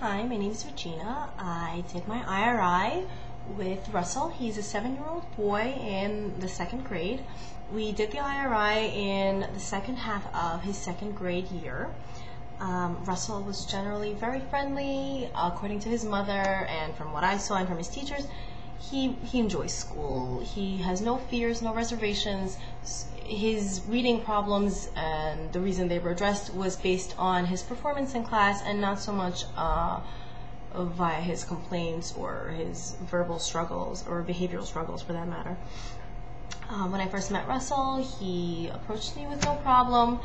Hi, my name is Regina. I did my IRI with Russell. He's a 7-year-old boy in the 2nd grade. We did the IRI in the second half of his 2nd grade year. Russell was generally very friendly, according to his mother, and from what I saw and from his teachers. He enjoys school. He has no fears, no reservations. His reading problems and the reason they were addressed was based on his performance in class and not so much via his complaints or his verbal struggles or behavioral struggles for that matter. When I first met Russell, he approached me with no problem.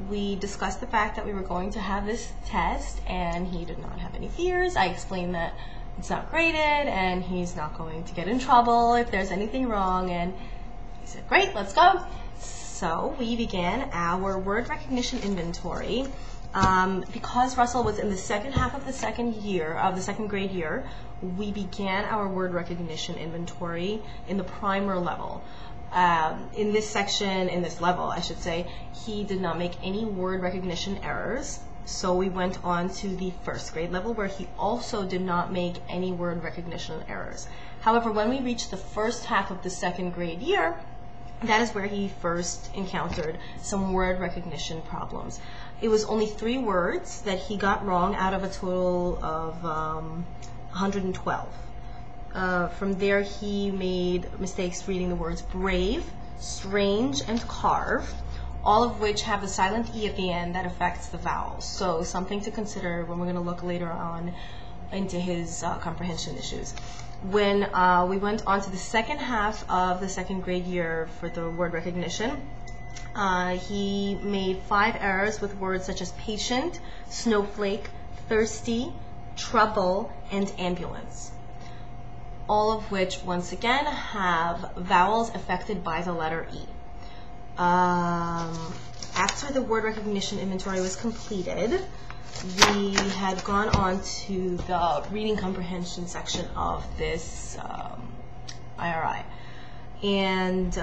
We discussed the fact that we were going to have this test and he did not have any fears. I explained that it's not graded and he's not going to get in trouble if there's anything wrong, and he said, great, let's go. So we began our word recognition inventory. Because Russell was in the second half of the 2nd grade year, we began our word recognition inventory in the primer level. In this level, I should say, he did not make any word recognition errors. So we went on to the 1st grade level where he also did not make any word recognition errors. However, when we reached the first half of the 2nd grade year, that is where he first encountered some word recognition problems. It was only 3 words that he got wrong out of a total of 112. From there, he made mistakes reading the words brave, strange, and carve, all of which have the silent E at the end that affects the vowels. So something to consider when we're going to look later on into his comprehension issues. When we went on to the second half of the 2nd grade year for the word recognition, he made 5 errors with words such as patient, snowflake, thirsty, trouble, and ambulance. All of which, once again, have vowels affected by the letter E. After the word recognition inventory was completed, we had gone on to the reading comprehension section of this IRI. And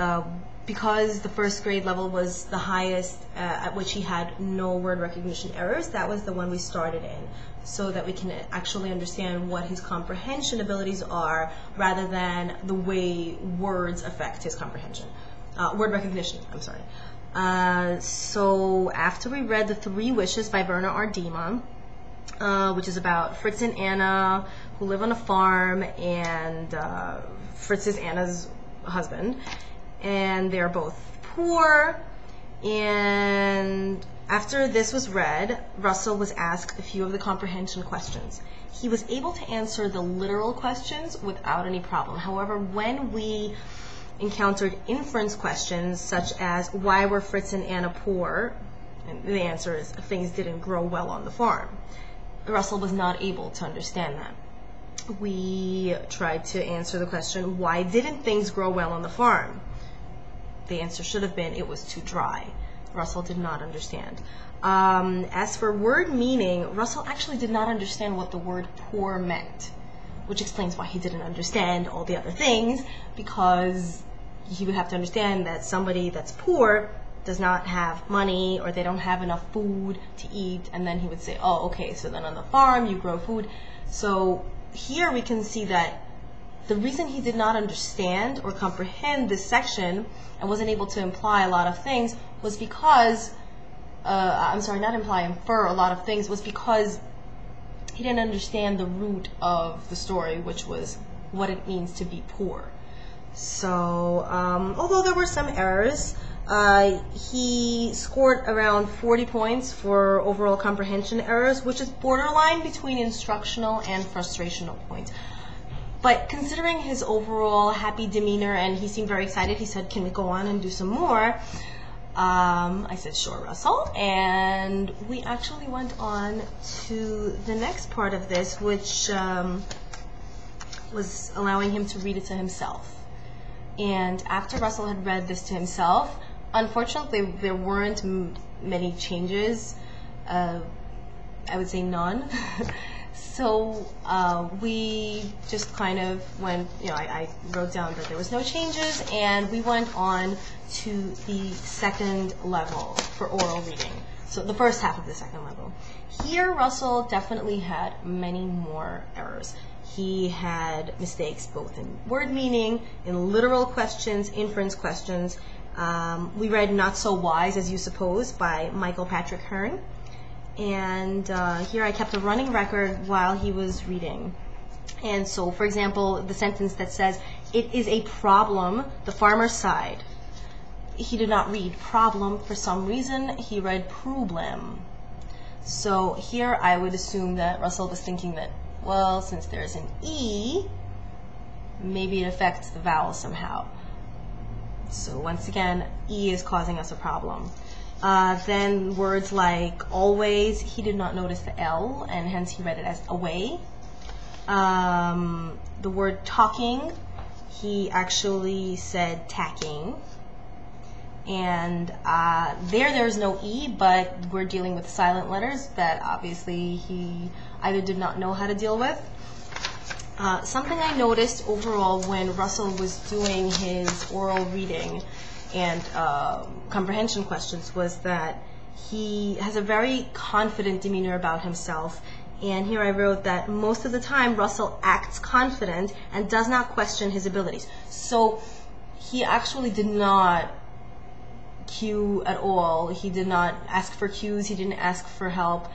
because the 1st grade level was the highest at which he had no word recognition errors, that was the one we started in, so that we can actually understand what his comprehension abilities are rather than the way words affect his comprehension. Word recognition, I'm sorry. So after we read The 3 Wishes by Verna R. Dima, which is about Fritz and Anna who live on a farm, and Fritz is Anna's husband, and they're both poor. And after this was read, Russell was asked a few of the comprehension questions. He was able to answer the literal questions without any problem. However, when we encountered inference questions such as why were Fritz and Anna poor, and the answer is things didn't grow well on the farm, Russell was not able to understand that. We tried to answer the question, why didn't things grow well on the farm? The answer should have been it was too dry. Russell did not understand. As for word meaning, Russell actually did not understand what the word poor meant, which explains why he didn't understand all the other things, because he would have to understand that somebody that's poor does not have money, or they don't have enough food to eat, and then he would say, oh, okay, so then on the farm you grow food. So here we can see that the reason he did not understand or comprehend this section and wasn't able to imply a lot of things was because, infer a lot of things, was because he didn't understand the root of the story, which was what it means to be poor. So, although there were some errors, he scored around 40 points for overall comprehension errors, which is borderline between instructional and frustrational points. But considering his overall happy demeanor, and he seemed very excited, he said, can we go on and do some more? I said, sure, Russell. And we actually went on to the next part of this, which was allowing him to read it to himself. And after Russell had read this to himself, unfortunately, there weren't many changes. I would say none. So we just kind of went, I wrote down that there was no changes, and we went on to the 2nd level for oral reading. So the first half of the second level. Here, Russell definitely had many more errors. He had mistakes both in word meaning, in literal questions, inference questions. We read Not So Wise as You Suppose by Michael Patrick Hearn. And here I kept a running record while he was reading. And so, for example, the sentence that says, "It is a problem, the farmer sighed." He did not read problem for some reason, he read problem. So here I would assume that Russell was thinking that, well, since there's an E, maybe it affects the vowel somehow. So once again, E is causing us a problem. Then words like always, he did not notice the L, and hence he read it as away. The word talking, he actually said tacking. And there's no E, but we're dealing with silent letters that obviously he either did not know how to deal with. Something I noticed overall when Russell was doing his oral reading and comprehension questions was that he has a very confident demeanor about himself. And here I wrote that most of the time Russell acts confident and does not question his abilities. So he actually did not cue at all. He did not ask for cues. He didn't ask for help.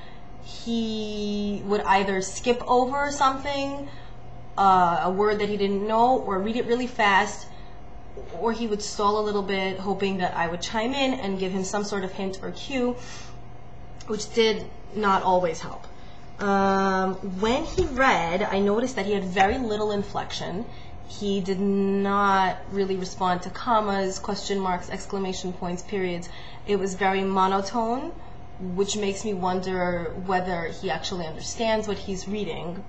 He would either skip over something, a word that he didn't know, or read it really fast, or he would stall a little bit, hoping that I would chime in and give him some sort of hint or cue, which did not always help. When he read, I noticed that he had very little inflection. He did not really respond to commas, question marks, exclamation points, periods. It was very monotone, which makes me wonder whether he actually understands what he's reading.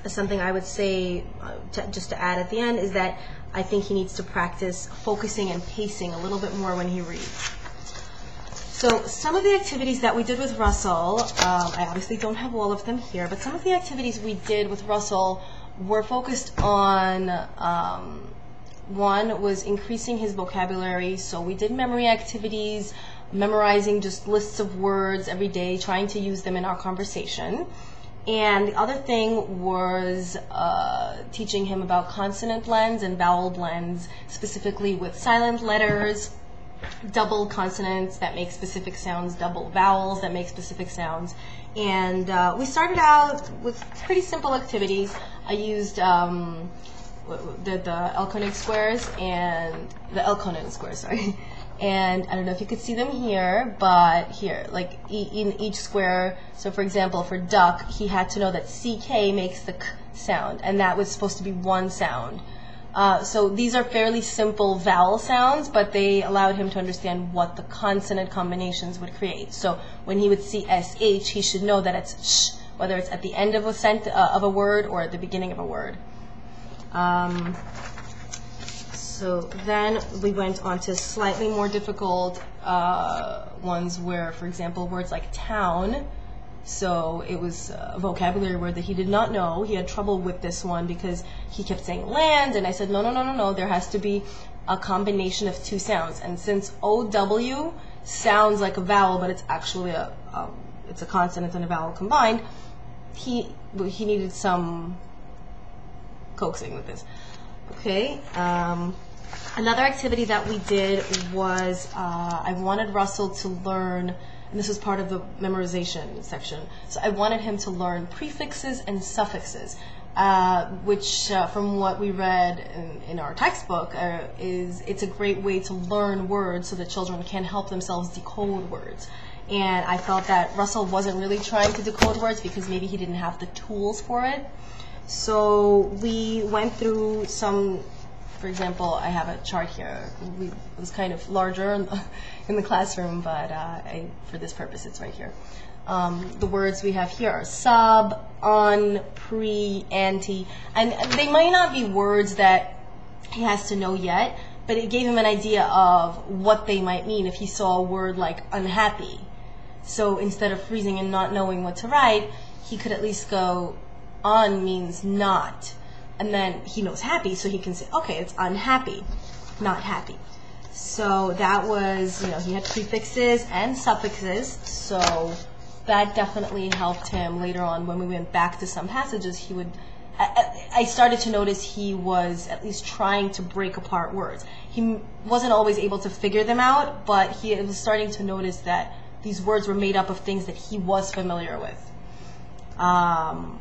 Something I would say, just to add at the end, is that I think he needs to practice focusing and pacing a little bit more when he reads. So some of the activities that we did with Russell, I obviously don't have all of them here, but some of the activities we did with Russell were focused on, one was increasing his vocabulary. So we did memory activities, memorizing just lists of words every day, trying to use them in our conversation. And the other thing was teaching him about consonant blends and vowel blends, specifically with silent letters, double consonants that make specific sounds, double vowels that make specific sounds. And we started out with pretty simple activities. I used the Elkonig squares and the Elkonin squares, sorry. And I don't know if you could see them here, but here, like in each square, so for example, for duck, he had to know that CK makes the K sound, and that was supposed to be one sound. So these are fairly simple vowel sounds, but they allowed him to understand what the consonant combinations would create. So when he would see SH, he should know that it's sh, whether it's at the end of a word or at the beginning of a word. So then we went on to slightly more difficult ones where, for example, words like town. So it was a vocabulary word that he did not know. He had trouble with this one because he kept saying land, and I said, no, there has to be a combination of two sounds. And since OW sounds like a vowel, but it's actually it's a consonant and a vowel combined, he needed some coaxing with this. Okay. Another activity that we did was I wanted Russell to learn, and this was part of the memorization section, so I wanted him to learn prefixes and suffixes, which from what we read in our textbook, it's a great way to learn words so that children can help themselves decode words. And I felt that Russell wasn't really trying to decode words because maybe he didn't have the tools for it. So we went through some, for example, I have a chart here. It was kind of larger in the classroom, but for this purpose, it's right here. The words we have here are sub, on, pre, anti, and they might not be words that he has to know yet, but it gave him an idea of what they might mean if he saw a word like unhappy. So instead of freezing and not knowing what to write, he could at least go, on means not. And then he knows happy, so he can say, okay, it's unhappy, not happy. So that was, he had prefixes and suffixes, so that definitely helped him later on when we went back to some passages. I started to notice he was at least trying to break apart words. He wasn't always able to figure them out, but he was starting to notice that these words were made up of things that he was familiar with,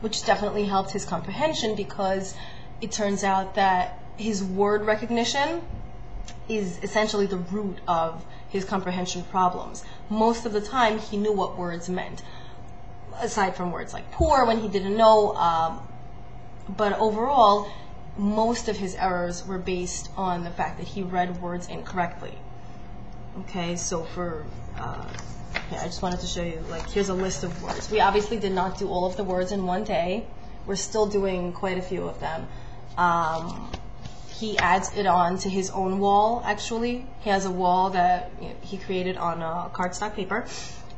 which definitely helped his comprehension, because it turns out that his word recognition is essentially the root of his comprehension problems. Most of the time, he knew what words meant, aside from words like poor when he didn't know. But overall, most of his errors were based on the fact that he read words incorrectly. Okay, so I just wanted to show you, here's a list of words. We obviously did not do all of the words in one day. We're still doing quite a few of them. He adds it on to his own wall, actually. He has a wall that he created on cardstock paper,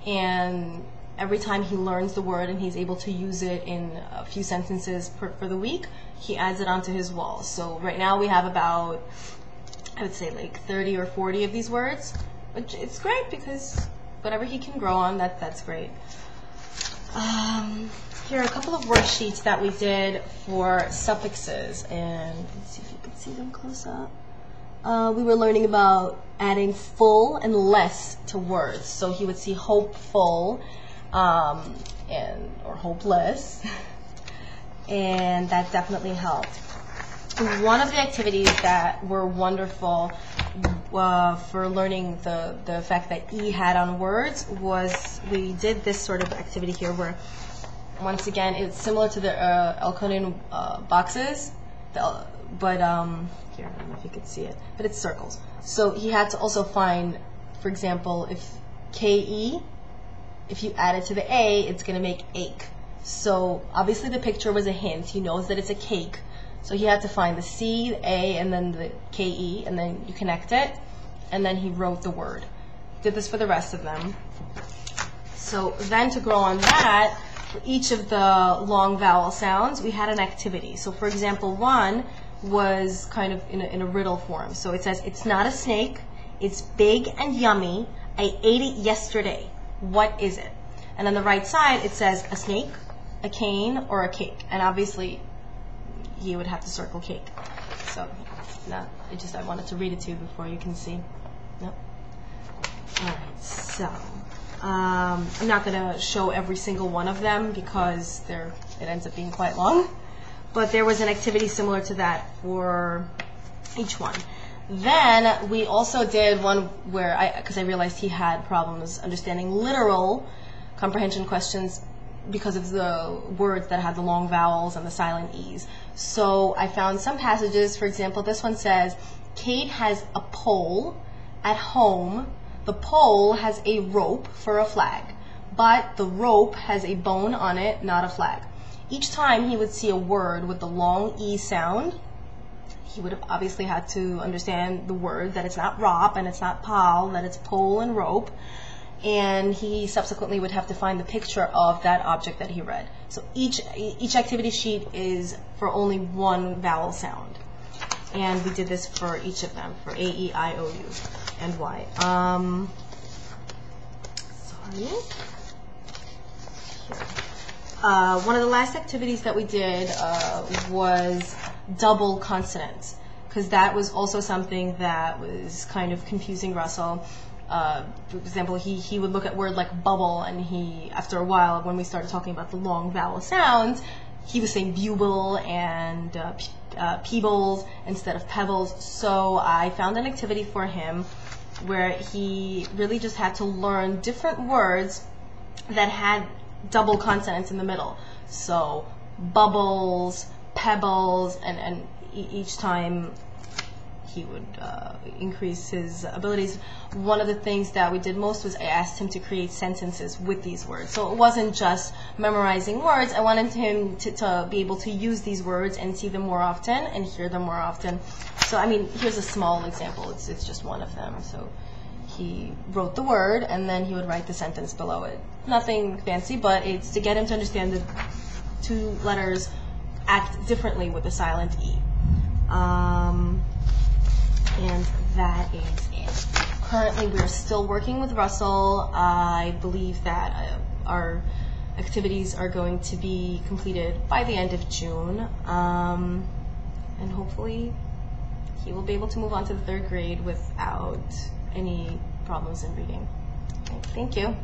and every time he learns the word and he's able to use it in a few sentences for the week, he adds it onto his wall. So right now we have about, I would say 30 or 40 of these words, which it's great because whatever he can grow on, that's great. Here are a couple of worksheets that we did for suffixes, and let's see if you can see them close up. We were learning about adding full and less to words. So he would see hopeful or hopeless, and that definitely helped. One of the activities that were wonderful for learning the effect that E had on words was we did this sort of activity here where, once again, it's similar to the Elkonian boxes, but here, I don't know if you could see it, but it's circles. So he had to also find, for example, if KE, if you add it to the A, it's going to make ache. So obviously the picture was a hint. He knows that it's a cake. So he had to find the C, the A, and then the KE, and then you connect it, and then he wrote the word. Did this for the rest of them. So then to grow on that, for each of the long vowel sounds, we had an activity. So for example, one was kind of in a riddle form. So it says, it's not a snake, it's big and yummy, I ate it yesterday. What is it? And on the right side, it says a snake, a cane, or a cake. And obviously, you would have to circle cake. So, no, I wanted to read it to you before you can see. Nope. All right, so I'm not going to show every single one of them because it ends up being quite long. But there was an activity similar to that for each one. Then we also did one where because I realized he had problems understanding literal comprehension questions because of the words that had the long vowels and the silent E's. So I found some passages. For example, this one says, Kate has a pole at home. The pole has a rope for a flag, but the rope has a bone on it, not a flag. Each time he would see a word with the long E sound, he would have obviously had to understand the word, that it's not rop and it's not pal, that it's pole and rope. And he subsequently would have to find the picture of that object that he read. So each activity sheet is for only one vowel sound. And we did this for each of them, for A, E, I, O, U, and Y. Sorry. One of the last activities that we did was double consonants, because that was also something that was kind of confusing Russell. For example, he would look at word like bubble, and after a while, when we started talking about the long vowel sounds, he was saying bugle and peebles instead of pebbles. So I found an activity for him where he really just had to learn different words that had double consonants in the middle. So bubbles, pebbles, and each time he would increase his abilities. One of the things that we did most was I asked him to create sentences with these words. So it wasn't just memorizing words. I wanted him to be able to use these words and see them more often and hear them more often. So, I mean, here's a small example. It's just one of them. So he wrote the word, and then he would write the sentence below it. Nothing fancy, but it's to get him to understand that two letters act differently with the silent E. And that is it. Currently, we're still working with Russell. I believe that our activities are going to be completed by the end of June, and hopefully he will be able to move on to the 3rd grade without any problems in reading. Okay, thank you.